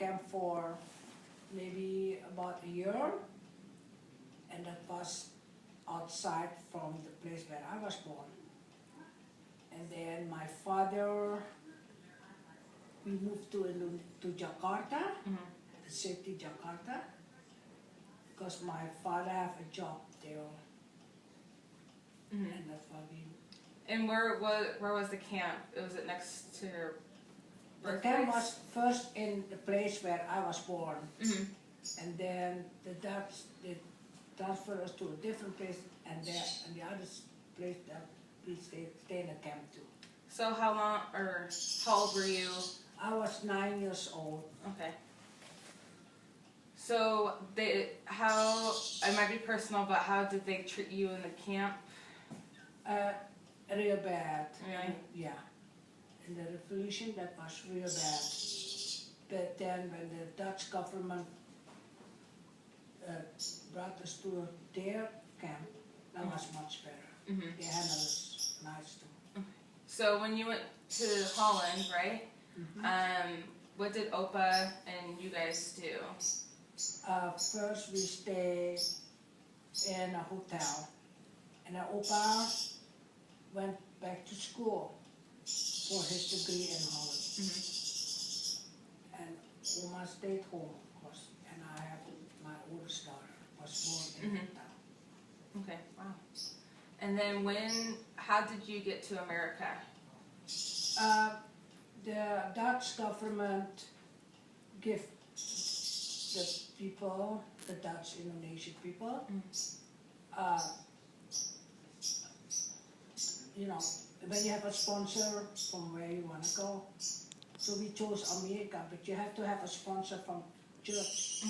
camp for maybe about a year, and that was outside from the place where I was born. And then my father, we moved to Jakarta, the city Jakarta, because my father have a job there, and that's why we. And where was the camp? Was it next to your The birthplace? camp was first in the place where I was born, and then the Dutch they transferred us to a different place, and there and the other place that we stay in a camp too. So how long, or how old were you? I was 9 years old. Okay. So it might be personal, but how did they treat you in the camp? Real bad. Really? Yeah. In the revolution, that was real bad. But then when the Dutch government brought us to their camp, that was much better. They handled us nice too. So when you went to Holland, right? What did Opa and you guys do? First we stayed in a hotel, and then Opa went back to school for his degree in Holland. And Oma stayed home, of course, and I have my oldest daughter was born in hotel. Okay, wow. And then how did you get to America? The Dutch government give the people, the Dutch Indonesian people, you know, when you have a sponsor from where you want to go. So we chose America, but you have to have a sponsor from church.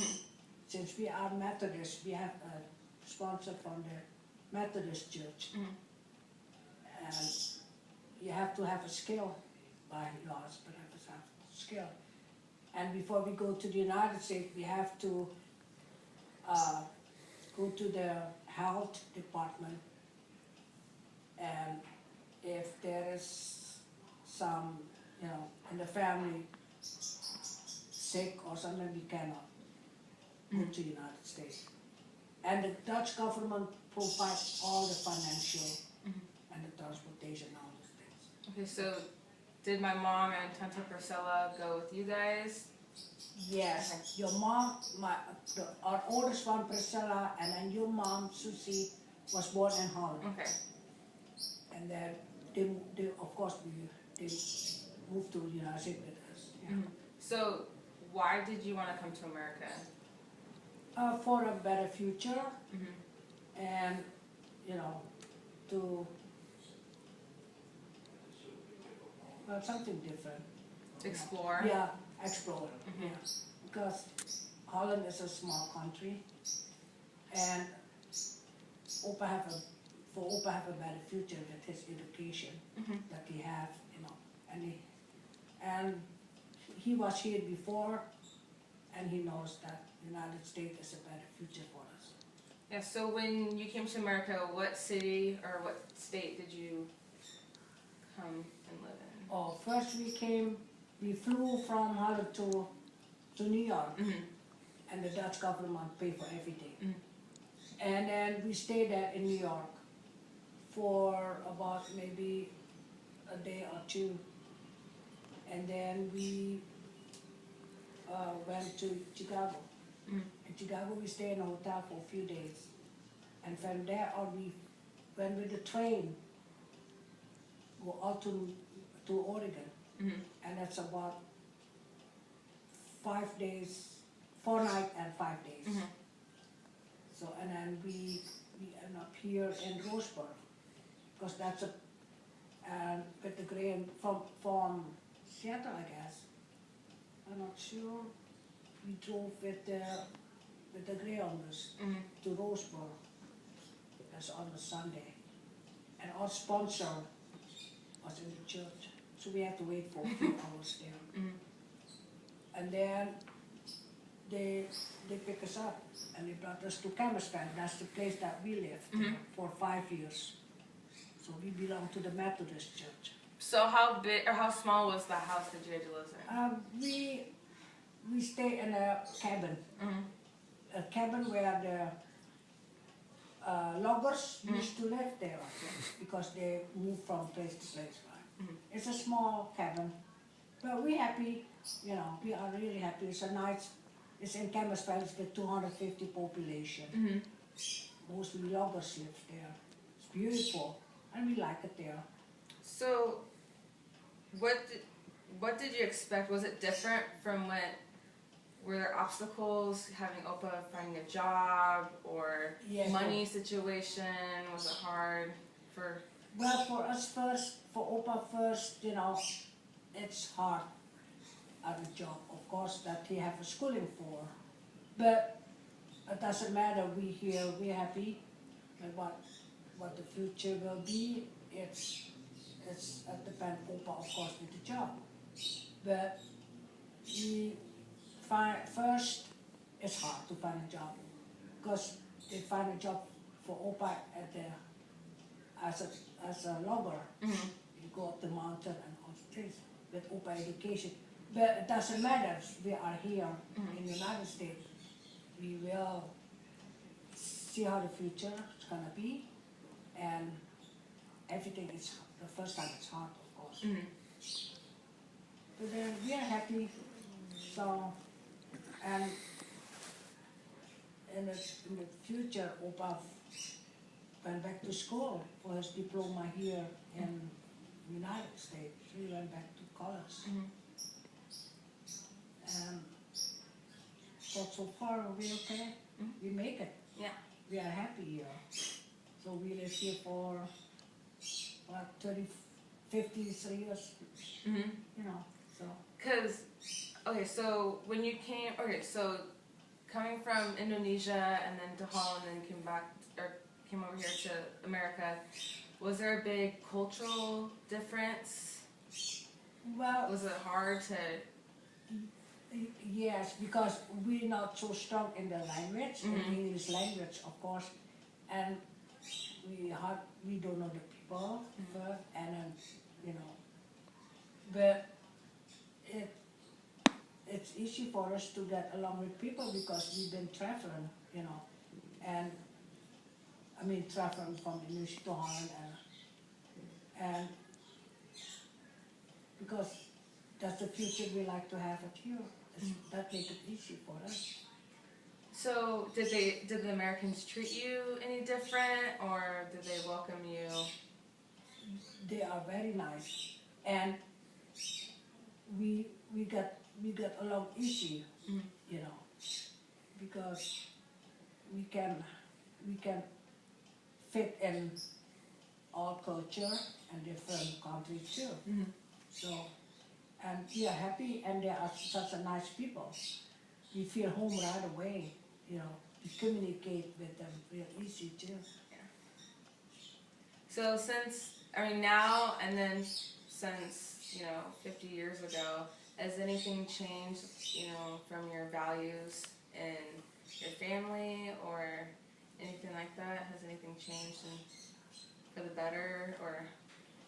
Since we are Methodist, we have a sponsor from the Methodist church. And you have to have a skill by laws, but have to have skill. And before we go to the United States, we have to go to the health department, and if there is some, you know, in the family sick or something, we cannot go to the United States. And the Dutch government provides all the financial and the transportation, all those things. Okay, so did my mom and Tante Priscilla go with you guys? Yes, Okay. your mom, our oldest one, Priscilla, and then your mom, Susie, was born in Holland. Okay. And then they of course, they moved to the United States with us. Yeah. So why did you want to come to America? For a better future, and you know, to something different. Explore? Yeah, explore. Yeah, because Holland is a small country, and Opa have a better future with his education that he have, you know, and he was here before, and he knows that the United States is a better future for us. Yeah, so when you came to America, what city or what state did you come and live in? Oh, first we flew from Holland to New York, and the Dutch government paid for everything. And then we stayed there in New York for about maybe a day or two. And then we went to Chicago. In Chicago we stayed in a hotel for a few days. And from there on we went with the train, go out to Oregon. And that's about 5 days, 4 nights and 5 days. So, and then we end up here in Roseburg, because that's with the grain from Seattle, I guess. I'm not sure. We drove with the Greyhounders to Roseburg. That's on the Sunday. And our sponsor was in the church, so we had to wait for a few hours there. And then they picked us up and they brought us to Campbellsford. That's the place that we lived for 5 years. So we belong to the Methodist Church. So how big or how small was the house that you had to live in? we stay in a cabin. A cabin where the loggers used to live there, because they moved from place to place. Right? It's a small cabin, but we're happy. You know, we are really happy. It's a nice. It's in Camas Valley. It's the 250 population. Mostly loggers live there. It's beautiful, and we like it there. So, what did you expect? Was it different from what? Were there obstacles having Opa finding a job or Yes, money situation? Was it hard for? Well, for us first, for Opa first, you know, it's hard at a job, of course, that he have a schooling for. But it doesn't matter, we here, we're happy with what the future will be. It's it depends Opa, of course, with the job. But we first, it's hard to find a job, because they find a job for Opa at the as a logger. You go up the mountain and all the things with Opa education. But it doesn't matter, we are here in the United States. We will see how the future is gonna be, and everything is, the first time it's hard, of course. But then we are happy, so, and in the future, Opa went back to school for his diploma here in the United States. He went back to college. And so far we're okay. We make it. Yeah. We are happy here. So we live here for what, 53 years, you know, so. Okay, so when you came, so coming from Indonesia and then to Holland and came over here to America, was there a big cultural difference? Well, Was it hard to? yes, because we're not so strong in the language, in the English language, of course, and we don't know the people first, and then, you know, but it's easy for us to get along with people because we've been traveling, you know, and I mean traveling from Indonesia to Holland, and because that's the future we like to have it here. That makes it easy for us. So did the Americans treat you any different, or did they welcome you? They are very nice, and we get along easy, you know, because we can fit in all culture and different countries too. So, and we are happy, and they are such a nice people. We feel home right away, you know. We communicate with them real easy too. So now and then since 50 years ago, has anything changed, from your values in your family or anything like that? Has anything changed for the better, or?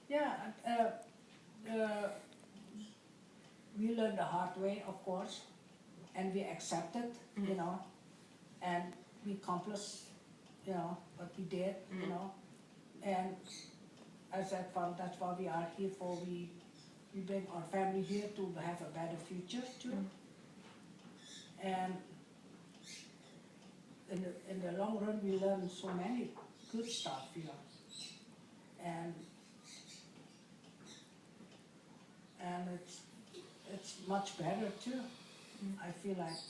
Yeah, we learned the hard way, of course, and we accept it, you know, and we accomplished, what we did, you know, and as that's why we are here for. We bring our family here to have a better future too, and in the long run we learn so many good stuff here, and it's much better too. I feel like,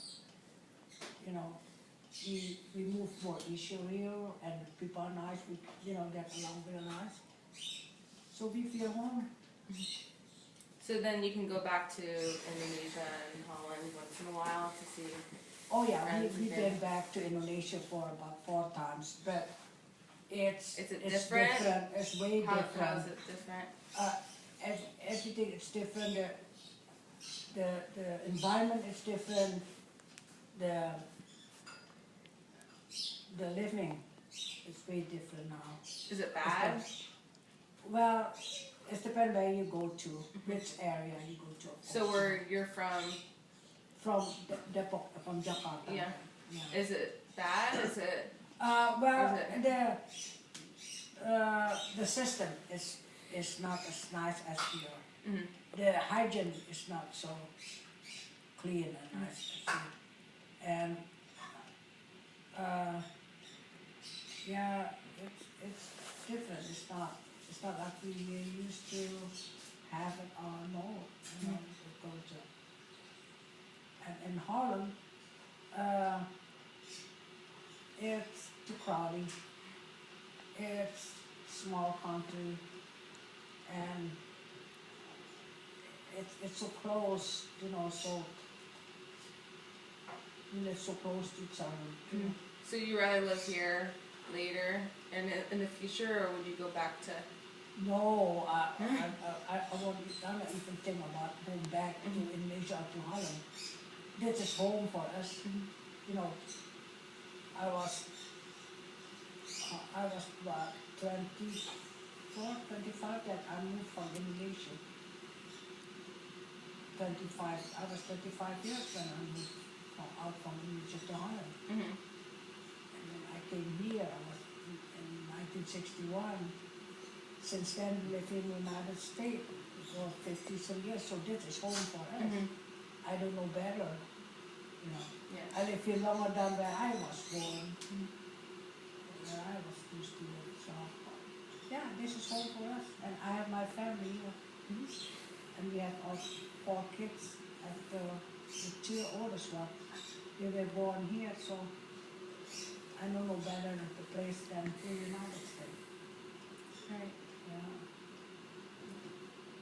we move more easier here, and people are nice. We get along real nice. So we feel home. So then you can go back to Indonesia and Holland once in a while to see. Oh yeah, friends we've and been back to Indonesia for about 4 times, but it's different? different. It's way different. How is it different? Everything is different. The environment is different. The living is way different now. Is it bad? Well, it depends where you go to, which area you go to. Of So course. where you're from? from Depok, from Jakarta. Yeah. Yeah. Is it bad? Is it? Well, Is the system is not as nice as here. Mhm. The hygiene is not so clean and nice as here. And yeah, it's different. It's not like we used to have it or know. You know, the culture. And in Holland, it's too crowded. It's small country, and it's so close, you know. So we live so close to each other. You know. So you rather live here later and in the future, or would you go back to? No, I won't. I'm not even think about going back to Indonesia or to Holland. This is home for us. You know, I was about 24, 25 that I moved from Indonesia. 25. I was 25 years when I moved out from Indonesia to Holland. Mm-hmm. And then I came here. I was in 1961. Since then, we lived in the United States for 50 some years. So this is home for us. Mm-hmm. I don't know better. You know, Yeah. I live here longer than where I was born. Where I was used to live. So yeah, this is home for us. And I have my family here. And we have all 4 kids. And the 2 oldest one, they were born here. So I don't know better the place than the United States. Right.